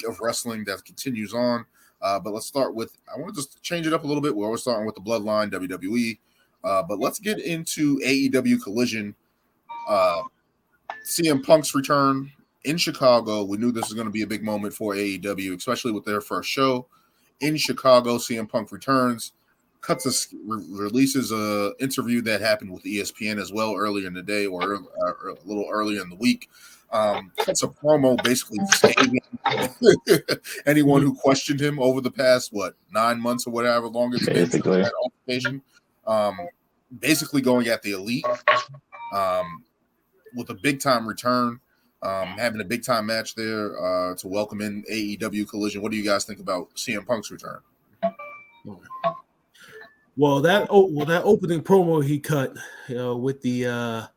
of wrestling that continues on. But let's start with, I want to just change it up a little bit. We're starting with the Bloodline, WWE. But let's get into AEW Collision. CM Punk's return in Chicago. We knew this was going to be a big moment for AEW, especially with their first show in Chicago. CM Punk returns, releases a interview that happened with ESPN as well earlier in the day or a little earlier in the week. Cuts a promo basically scaving anyone who questioned him over the past 9 months or whatever long it's been since that altercation. Basically going at the Elite with a big time return, having a big time match there to welcome in AEW Collision. What do you guys think about CM Punk's return? Well, that opening promo he cut, with the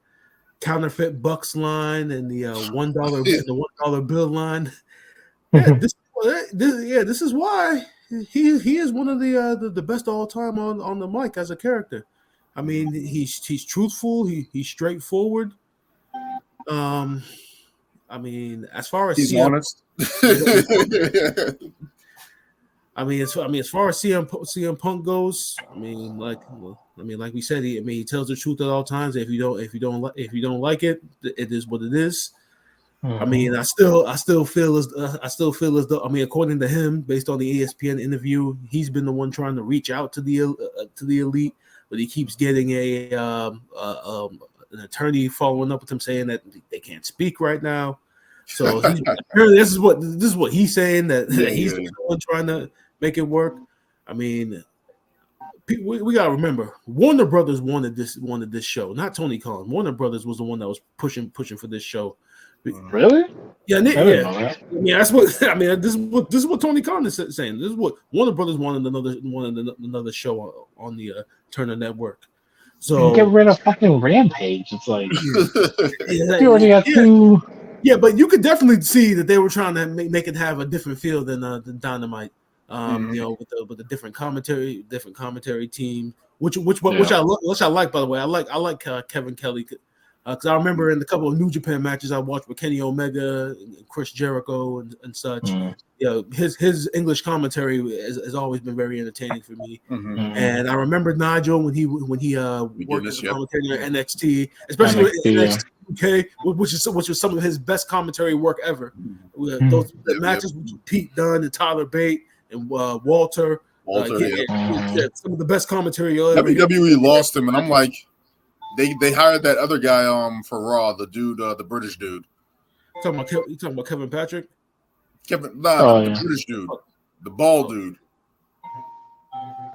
counterfeit bucks line and the $1 bill line. Yeah, this is why he is one of the best of all time on the mic as a character. I mean, he's truthful, he's straightforward. I mean, as far as he's honest. I mean, as far as CM Punk goes, I mean, like we said, he tells the truth at all times. If you don't like it, it is what it is. I mean, I still feel as though, I mean, according to him, based on the ESPN interview, he's been the one trying to reach out to the Elite, but he keeps getting an attorney following up with him saying that they can't speak right now. So apparently this is what he's saying, that he's the one trying to make it work. I mean, we gotta remember, Warner Brothers wanted this show, not Tony Khan. Warner Brothers was the one that was pushing for this show. Really? Yeah. I mean, that's what I mean. This is what Tony Khan is saying. This is what Warner Brothers wanted another show on the Turner Network. So get rid of fucking Rampage. It's like you already got two. Yeah, but you could definitely see that they were trying to make it have a different feel than Dynamite. With a different commentary team, which I like, by the way. I like Kevin Kelly, because I remember in a couple of New Japan matches I watched with Kenny Omega and Chris Jericho and such. His English commentary has always been very entertaining for me. And I remember Nigel when he worked as a commentator at NXT, especially with NXT UK, which was some of his best commentary work ever. Those matches with Pete Dunne and Tyler Bate and Walter. Some of the best commentary you'll ever hear. WWE lost him, and I'm like, they hired that other guy for Raw, the dude, the British dude. You talking about Kevin Patrick? The British dude, the bald dude.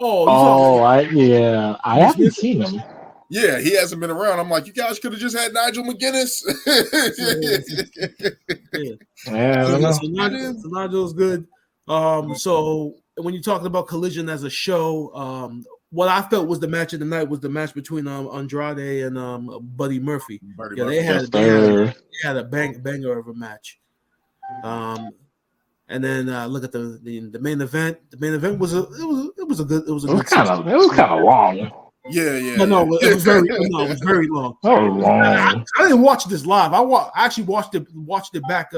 I haven't seen him. Yeah, he hasn't been around. I'm like, you guys could have just had Nigel McGuinness. So Nigel's good. So when you're talking about Collision as a show, what I felt was the match of the night was the match between Andrade and Buddy Murphy. They had a banger of a match. And then look at the main event. The main event was kind of long. Yeah. No, it was very long. I didn't watch this live. I actually watched it back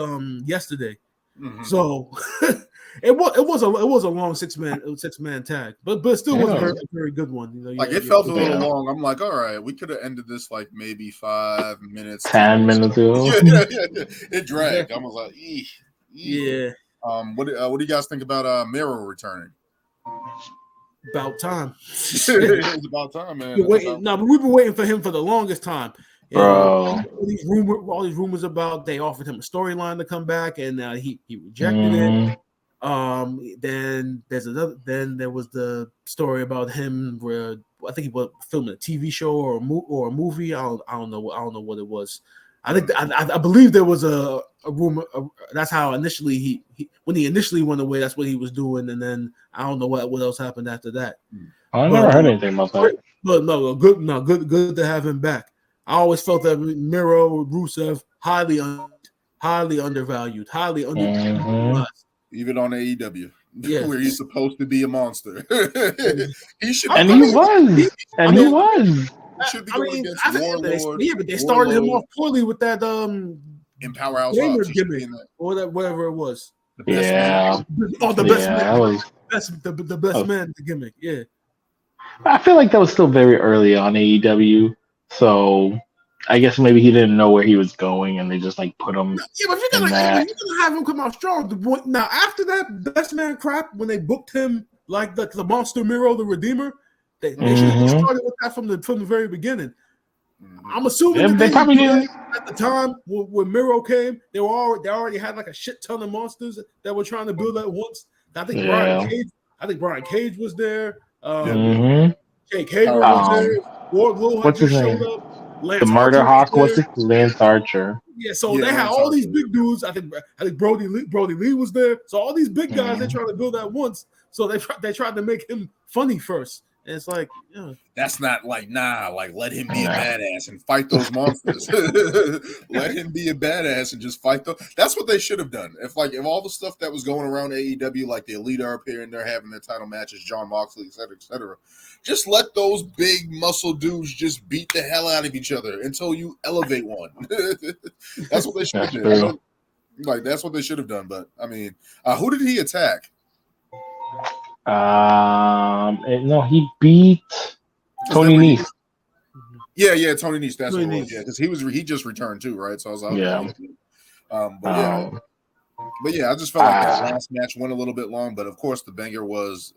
yesterday. So it was a long six man tag, but it still was a very, very good one. It felt a little long. I'm like, all right, we could have ended this like maybe 5 minutes, 10 minutes ago. It dragged. I was like, eeh. Yeah. What do you guys think about Miro returning? About time. It's about time, man. But we've been waiting for him for the longest time. Bro. All these rumors about they offered him a storyline to come back, and he rejected it. Then there was the story about him where I think he was filming a TV show or a movie. I don't know what it was. I believe there was a rumor. That's how initially he when he initially went away. That's what he was doing, and then I don't know what else happened after that. I never heard anything about that. But good to have him back. I always felt that Miro, Rusev, highly undervalued, highly undervalued. Even on AEW, where he's supposed to be a monster. He should. He was. Should be going against Warlord. But they started him off poorly with that in Powerhouse gimmick or that whatever it was. The best man. The best man. That was, The best man, the gimmick. Yeah. I feel like that was still very early on AEW, so I guess maybe he didn't know where he was going, and they just like put him Yeah, but in that. you're gonna have him come out strong. Now, after that best man crap, when they booked him like the monster Miro, the Redeemer, they should have started with that from the very beginning. I'm assuming They probably didn't. At the time when Miro came, they already had like a shit ton of monsters that were trying to build at once. I think Brian Cage was there. Jake Hager was there. Wardlow had just showed up. The Murder Hawk was it? Lance Archer. Yeah, so they had all these big dudes. I think Brody Lee was there. So all these big guys they tried to build at once. So they tried to make him funny first. And it's like, that's not like let him be a badass and fight those monsters. Let him be a badass and just fight those. That's what they should have done. If all the stuff that was going around AEW, like the Elite are up here and they're having their title matches, John Moxley, etc., just let those big muscle dudes just beat the hell out of each other until you elevate one. That's what they should have done. Like that's what they should have done. But I mean, who did he attack? No, he beat Tony Nese. Yeah, Tony Nese. That's what it was. Yeah, because he just returned too, right? So I was like, but yeah, I just felt like that last match went a little bit long. But of course, the banger was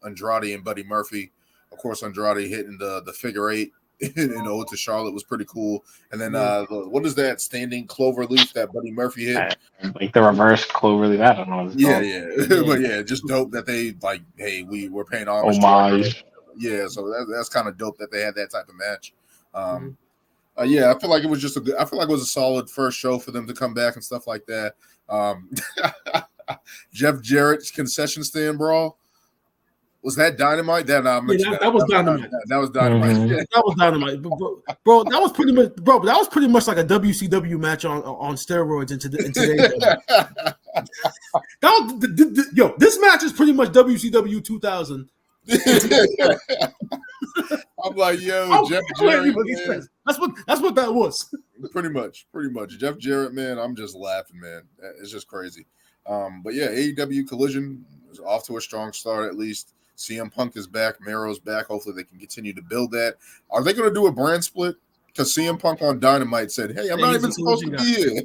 Andrade and Buddy Murphy. Of course, Andrade hitting the figure eight in ode to Charlotte was pretty cool. And then what is that standing clover leaf that Buddy Murphy hit? Like the reverse clover leaf. I don't know. But yeah, just dope that they like, hey, we're paying homage. Yeah, so that's kind of dope that they had that type of match. Yeah, I feel like it was a solid first show for them to come back and stuff like that. Jeff Jarrett's concession stand brawl. Was that Dynamite? That was Dynamite. That was Dynamite. Mm-hmm. That was Dynamite, bro. That was pretty much, bro. That was pretty much like a WCW match on steroids in today's. This match is pretty much WCW 2000. I'm like, Jeff Jarrett. That's what that was. Pretty much. Jeff Jarrett, man. I'm just laughing, man. It's just crazy. But yeah, AEW Collision is off to a strong start at least. CM Punk is back. Miro's back. Hopefully they can continue to build that. Are they going to do a brand split? Because CM Punk on Dynamite said, hey, I'm not even supposed to be here.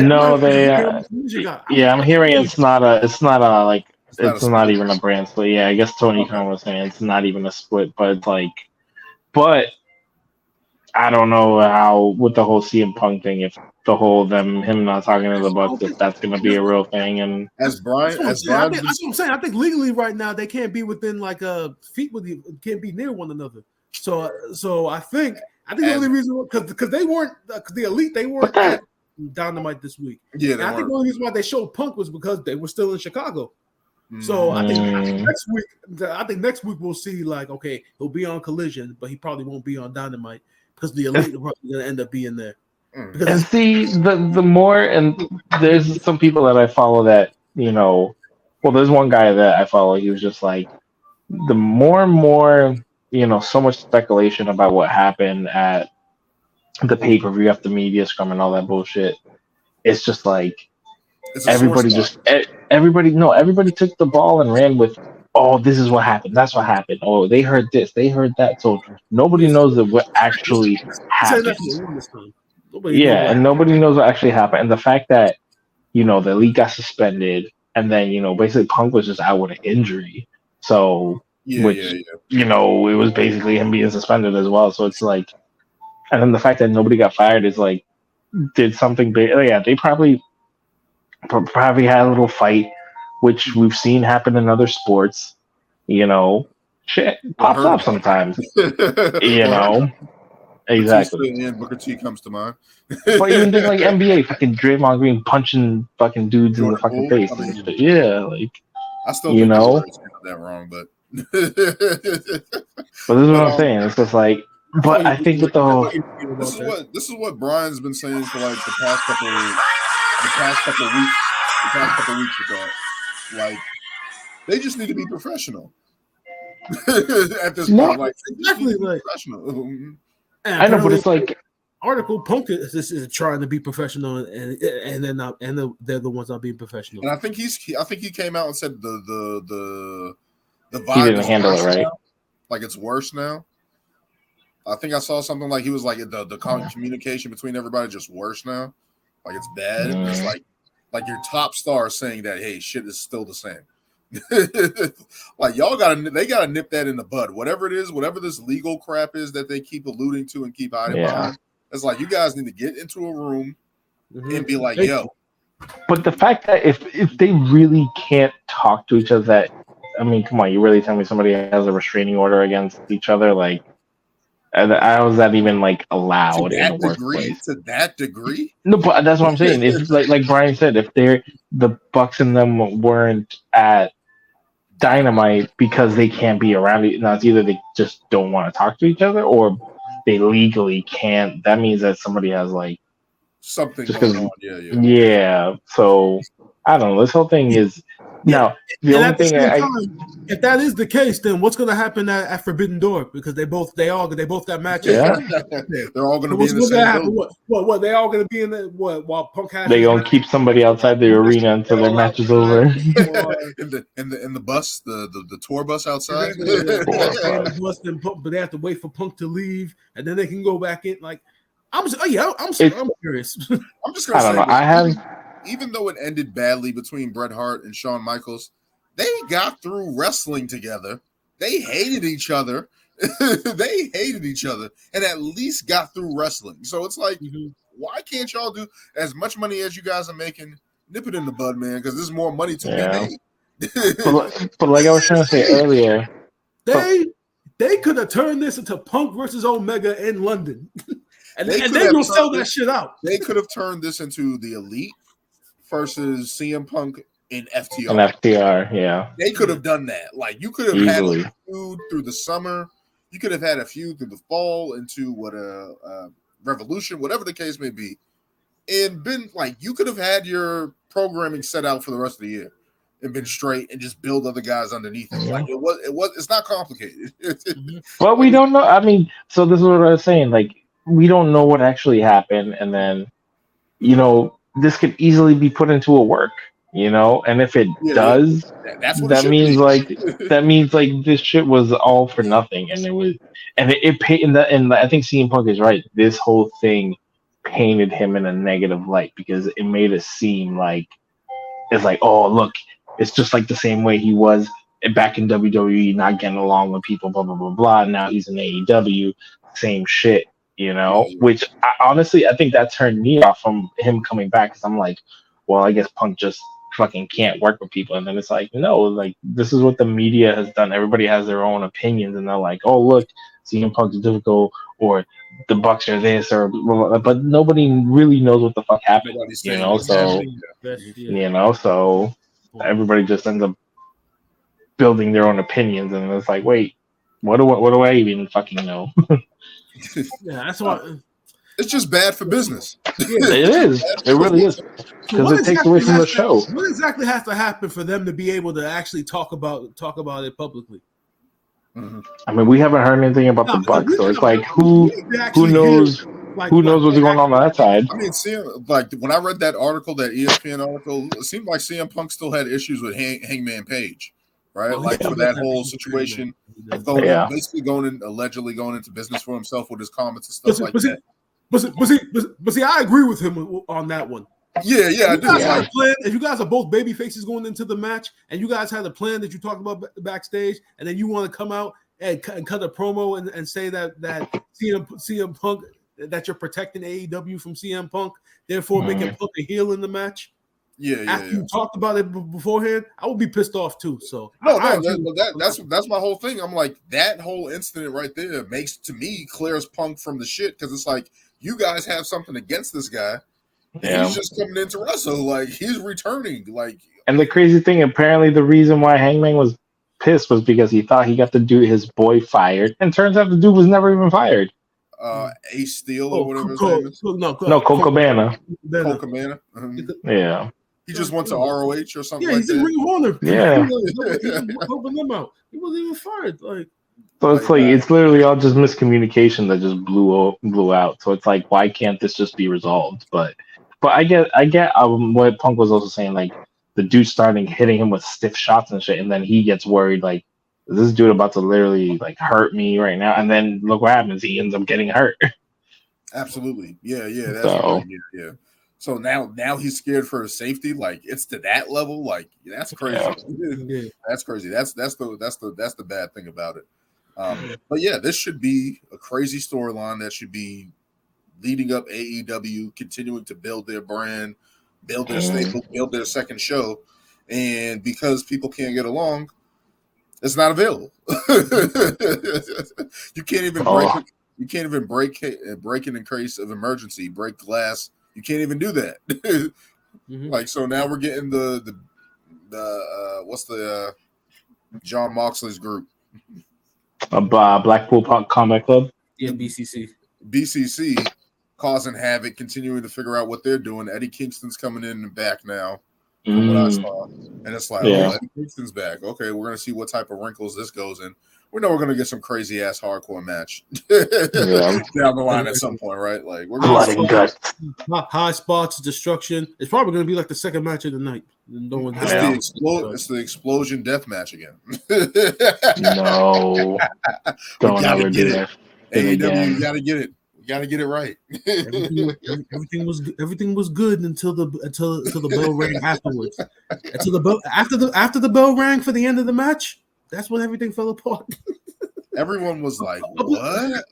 No, they I'm hearing it's not even a brand split. Yeah, I guess Tony Khan was saying it's not even a split, but it's like, I don't know how with the whole CM Punk thing, if the whole him not talking to the Bucks, if that's going to be a real thing. And that's what I'm saying. I think legally right now they can't be within like feet with you, can't be near one another. So I think the only reason because they weren't the Elite, they weren't at Dynamite this week. Yeah, I think the only reason why they showed Punk was because they were still in Chicago. So I think next week we'll see like, okay, he'll be on Collision, but he probably won't be on Dynamite because the Elite are probably going to end up being there. And see, the more, and there's some people that I follow that, there's one guy that I follow, he was just like, the more and more, so much speculation about what happened at the pay-per-view after media scrum and all that bullshit. It's just like, everybody took the ball and ran with, oh, this is what happened. That's what happened. Oh, they heard this. They heard that. So nobody knows what actually happened. And nobody knows what actually happened. And the fact that, the Elite got suspended and then, basically Punk was just out with an injury. So, it was basically him being suspended as well. So it's like, and then the fact that nobody got fired is like, did something big. Yeah, they probably had a little fight, which we've seen happen in other sports. Shit pops up sometimes. Exactly. And Booker T comes to mind. But even things like NBA, fucking Draymond Green punching fucking dudes in the fucking face. I still think that wrong, but this is what I'm saying. It's just like, but I think with the whole this is what Brian's been saying for like the past couple weeks with that. Like, they just need to be professional at this point. Like, exactly, like professional. I know, but it's like article, Punk is trying to be professional, and they're not, and they're the ones not being professional. And I think he came out and said the vibe he didn't handle it right. Now. Like it's worse now. I think I saw something like he was like the communication between everybody just worse now. Like it's bad. It's like your top star saying that, hey, shit is still the same. Like they gotta nip that in the bud. Whatever it is, whatever this legal crap is that they keep alluding to and keep hiding behind. It's like you guys need to get into a room and be like, yo. But the fact that if they really can't talk to each other, that I mean, come on, you really tell me somebody has a restraining order against each other? Like, how is that even like allowed in a workplace? To that degree? No, but that's what I'm saying. If like Brian said, if the Bucks and them weren't at Dynamite because they can't be around it, now it's either they just don't want to talk to each other or they legally can't. That means that somebody has like something going on. Yeah. So I don't know. This whole thing is now the only thing. If that is the case, then what's going to happen at Forbidden Door? Because they both got matches. Yeah. They're all going to be in the same building. What? They all going to be in the what? While Punk has. They going to keep somebody outside the arena until their match is over. in the bus, the tour bus outside. But they have to wait for Punk to leave, and then they can go back in. Like, I'm curious. I'm just going to say. I don't know. Even though it ended badly between Bret Hart and Shawn Michaels, they got through wrestling together. They hated each other. And at least got through wrestling. So it's like, why can't y'all do as much money as you guys are making? Nip it in the bud, man, because there's more money to be made. but like I was trying to say earlier, they could have turned this into Punk versus Omega in London. and they will sell that shit out. They could have turned this into the Elite versus CM Punk in FTR. An FTR, yeah. They could have done that. Like you could have had a feud through the summer. You could have had a feud through the fall into Revolution, whatever the case may be, and been like you could have had your programming set out for the rest of the year and been straight and just build other guys underneath it. Like it's not complicated. But we don't know. I mean, so this is what I was saying. Like we don't know what actually happened, and then this could easily be put into a work, and if it does, that means like this shit was all for nothing, and it paid. And I think CM Punk is right. This whole thing painted him in a negative light because it made it seem like it's like, oh look, it's just like the same way he was back in WWE, not getting along with people, blah blah blah blah. Now he's in AEW, same shit. Which honestly, I think that turned me off from him coming back because I'm like, well, I guess Punk just fucking can't work with people. And then it's like, no, like this is what the media has done. Everybody has their own opinions, and they're like, oh look, CM Punk is difficult, or the Bucks are this, or but nobody really knows what the fuck happened. So everybody just ends up building their own opinions, and it's like, wait, what do I even fucking know? Yeah, that's why it's just bad for business. Yeah, it is. It really is because it takes away from the show. What exactly has to happen for them to be able to actually talk about it publicly? Mm-hmm. I mean, we haven't heard anything about the Bucks, so it's like who knows what's going on that side. I mean, like when I read that article, that ESPN article, it seemed like CM Punk still had issues with Hangman Page. Right, for that whole situation of basically allegedly going into business for himself with his comments and stuff that. But see, I agree with him on that one. Yeah, I do. If you guys are both baby faces going into the match, and you guys had a plan that you talked about backstage, and then you want to come out and cut a promo and say that CM Punk, that you're protecting AEW from CM Punk, therefore making Punk a heel in the match. After you talked about it beforehand, I would be pissed off too. So that's my whole thing. I'm like, that whole incident right there clears Punk from the shit because it's like you guys have something against this guy. And he's just coming in to wrestle, like he's returning, like. And the crazy thing, apparently, the reason why Hangman was pissed was because he thought he got the dude, his boy, fired, and turns out the dude was never even fired. Ace Steel or whatever his name is. No, Colt Cabana. Colt Cabana. Yeah. He just went to ROH or something. Yeah, he's in Ring of Honor. Yeah. He's helping them out. He wasn't even fired. Like, So it's like it's literally all just miscommunication that just blew out. So it's like, why can't this just be resolved? But I get what Punk was also saying. Like the dude starting hitting him with stiff shots and shit, and then he gets worried. Like, is this dude about to literally like hurt me right now? And then look what happens. He ends up getting hurt. Absolutely, yeah, that's right. Yeah. So now he's scared for his safety. Like it's to that level. Like that's crazy. Yeah. That's crazy. That's the bad thing about it. But yeah, this should be a crazy storyline that should be leading up AEW, continuing to build their brand, build their stable, build their second show, and because people can't get along, it's not available. You can't even break it. You can't even break it in case of emergency. Break glass. You can't even do that. Like so now we're getting the what's the John Moxley's group? Blackpool Combat Club. Yeah, BCC. BCC causing havoc, continuing to figure out what they're doing. Eddie Kingston's coming in and back now, from what I saw, and it's like, oh, Eddie Kingston's back. Okay, we're gonna see what type of wrinkles this goes in. We know we're gonna get some crazy ass hardcore match down the line at some point, right? Like we're gonna high spots, destruction. It's probably gonna be like the second match of the night. It's the explosion death match again. No, don't ever do that. AEW, you gotta get it. You gotta get it right. Everything was good until the bell rang afterwards. After the bell rang for the end of the match, that's when everything fell apart. Everyone was like, "What?"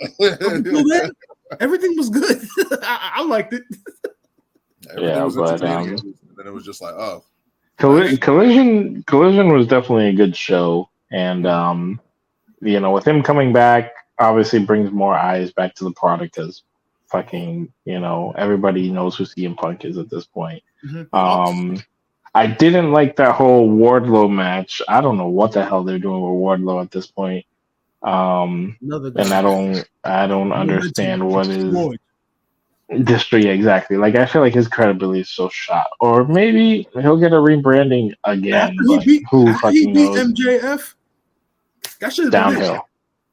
Everything was good. I liked it. And then it was just like, "Oh." Collision was definitely a good show, and with him coming back, obviously brings more eyes back to the product as fucking everybody knows who CM Punk is at this point. I didn't like that whole Wardlow match. I don't know what the hell they're doing with Wardlow at this point, and I don't understand what is. Yeah, exactly. Like I feel like his credibility is so shot, or maybe he'll get a rebranding again. Who fucking knows? MJF, that should have downhill.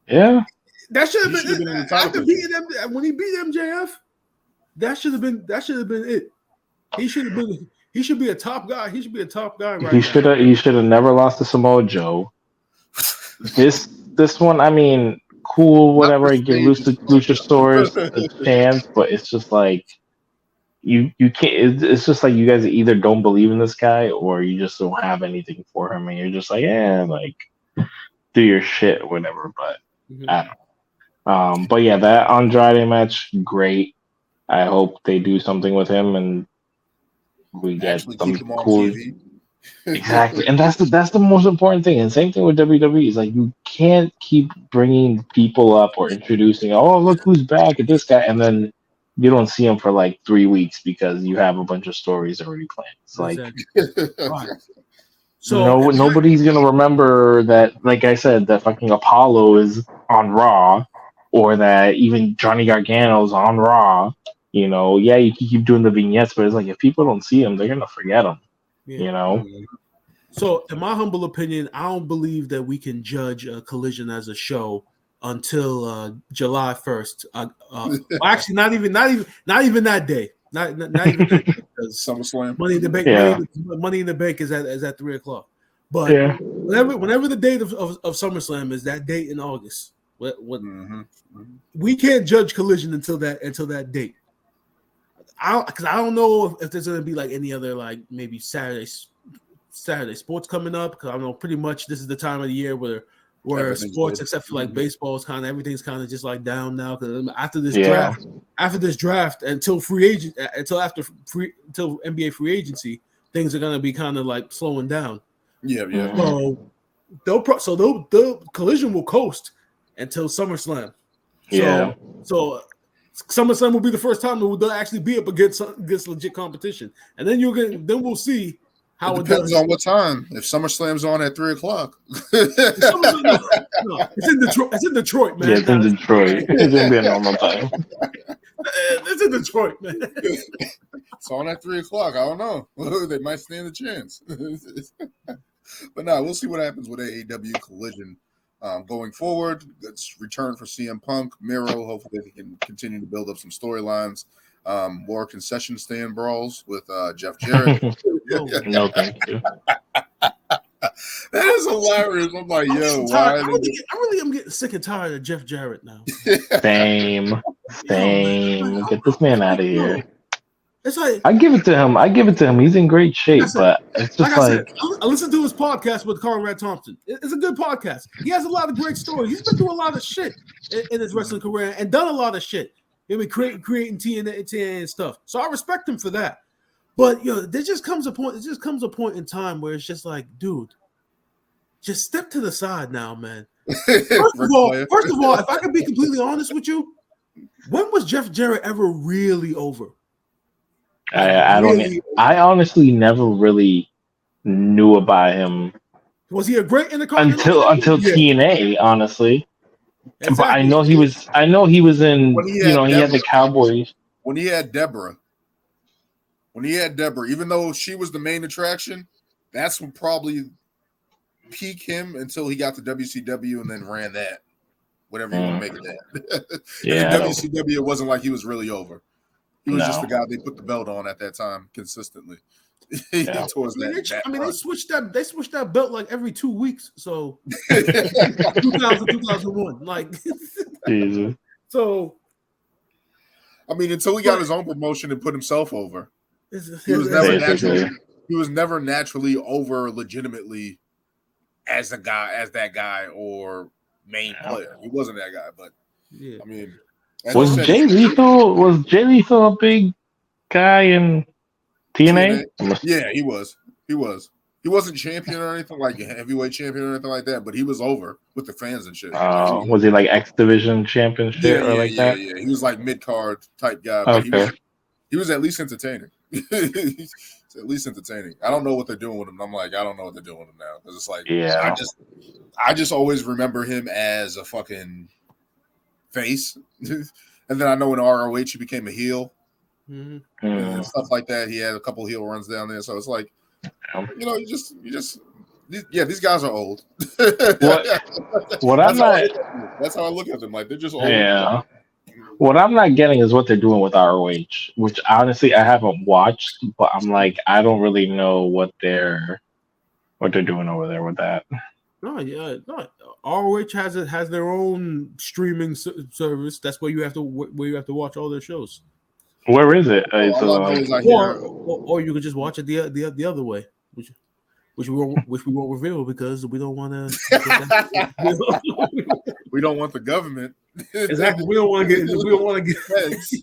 Yeah, that should have been it. After beating him, when he beat MJF, that should have been it. He should be a top guy. He should be a top guy right now. He should have never lost to Samoa Joe. This one, I mean, cool, whatever. Give Luchasaurus a chance, but it's just like you can't. It's just like you guys either don't believe in this guy or you just don't have anything for him, and you're just like, like do your shit, or whatever. But I don't know. But yeah, that Andrade match, great. I hope they do something with him and we get some cool. Exactly, and that's the most important thing. And same thing with WWE is like you can't keep bringing people up or introducing. Oh, look who's back at this guy, and then you don't see him for like 3 weeks because you have a bunch of stories already planned. It's like, so nobody's gonna remember that. Like I said, that fucking Apollo is on Raw, or that even Johnny Gargano's on Raw. You can keep doing the vignettes, but it's like if people don't see him, they're gonna forget him. So, in my humble opinion, I don't believe that we can judge Collision as a show until July 1st. Actually, not even that day. Not even that day, because SummerSlam. Money in the Bank. Money in the Bank is at 3:00. But whenever the date of SummerSlam is, that date in August. We can't judge Collision until that date. Because I don't know if there's gonna be like any other like maybe Saturday sports coming up. Because I know pretty much this is the time of the year where sports, except for like baseball, is kind of everything's kind of just like down now. Because after this draft, until NBA free agency, things are gonna be kind of like slowing down. So the Collision will coast until SummerSlam. So SummerSlam will be the first time that they'll actually be up against legit competition, and then we'll see how it depends on what time. If SummerSlam's on at 3:00, it's in Detroit. It's in Detroit, man. Yeah, it's in Detroit. It's gonna be a normal time. It's in Detroit, man. It's on at 3:00. I don't know. They might stand a chance. But no, we'll see what happens with AEW Collision. Going forward, let's return for CM Punk, Miro. Hopefully, they can continue to build up some storylines. More concession stand brawls with Jeff Jarrett. No, thank you. That is hilarious. I'm like, yo, why? I really am getting sick and tired of Jeff Jarrett now. Same. Get this man out of here. It's like I give it to him. He's in great shape, but it's just I listened to his podcast with Conrad Thompson. It's a good podcast. He has a lot of great stories. He's been through a lot of shit in his wrestling career and done a lot of shit. I mean, creating TNA and stuff. So I respect him for that. But there just comes a point. It just comes a point in time where it's just like, dude, just step to the side now, man. First of all, if I can be completely honest with you, when was Jeff Jarrett ever really over? I honestly never really knew about him. Was he a great Intercontinental until TNA, honestly? Exactly. But I know he was in. He had the Cowboys when he had Deborah. Even though she was the main attraction, that's what probably peak him until he got to WCW and then ran that. Whatever you want to make it that. Yeah. WCW, it wasn't like he was really over. He was just the guy they put the belt on at that time consistently. They switched that belt like every 2 weeks. So 2000, 2001. Like Jesus. So I mean, until he got his own promotion and put himself over. He was never naturally over legitimately as that guy or main player. He wasn't that guy, but I mean, was Jay Lethal a big guy in TNA? Yeah, he was. He wasn't champion or anything like a heavyweight champion or anything like that, but he was over with the fans and shit. Was he like X Division champion shit that? Yeah. He was like mid card type guy. But he was at least entertaining. He's at least entertaining. I don't know what they're doing with him. I'm like, I don't know what they're doing with him now because it's like, I just always remember him as a fucking face, and then I know in ROH he became a heel and stuff like that. He had a couple heel runs down there, so it's like, you just these guys are old. What I'm not. That's how I look at them. Like they're just old. Yeah. What I'm not getting is what they're doing with ROH, which honestly I haven't watched, but I'm like, I don't really know what they're doing over there with that. No. ROH has their own streaming service. That's where you have to watch all their shows. Where is it? Or you could just watch it the other way, which we won't reveal because we don't want to. We don't want the government. Exactly. We don't want to get.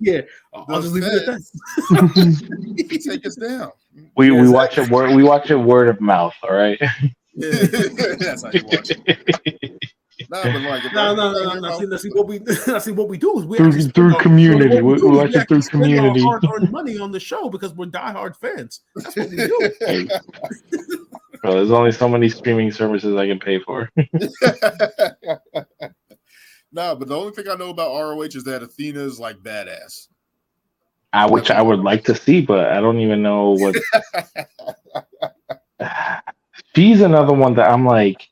Yeah. I'll just leave it at that. Take us down. We watch it. We watch it word of mouth. All right. Yeah. That's how you watch it. See what we do is through community. We watch it through community. We hard-earned money on the show because we're diehard fans. That's what we do. Well, there's only so many streaming services I can pay for. But the only thing I know about ROH is that Athena's like badass. Which I would like to see, but I don't even know what. She's another one that I'm like,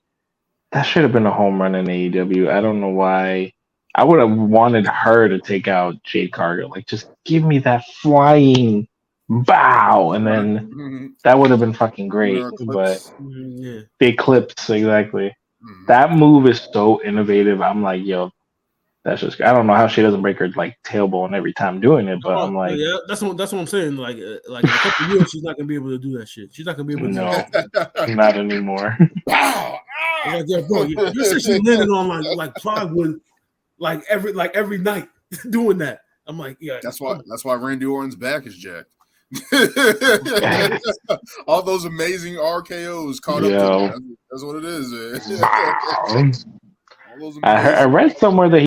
that should have been a home run in AEW. I don't know why. I would have wanted her to take out Jade Cargill. Like, just give me that flying bow, and then that would have been fucking great. But the Eclipse, exactly. That move is so innovative. I'm like, yo, that's just. I don't know how she doesn't break her like tailbone every time doing it, but I'm like, that's what I'm saying. Like in a couple of years, she's not gonna be able to do that shit. She's not gonna be able to. No, not anymore. Wow. Like, yeah, bro, you're essentially landing on like plywood, like every night doing that. I'm like, yeah. That's why Randy Orton's back is jacked. All those amazing RKOs caught up to him. That's what it is. I read somewhere that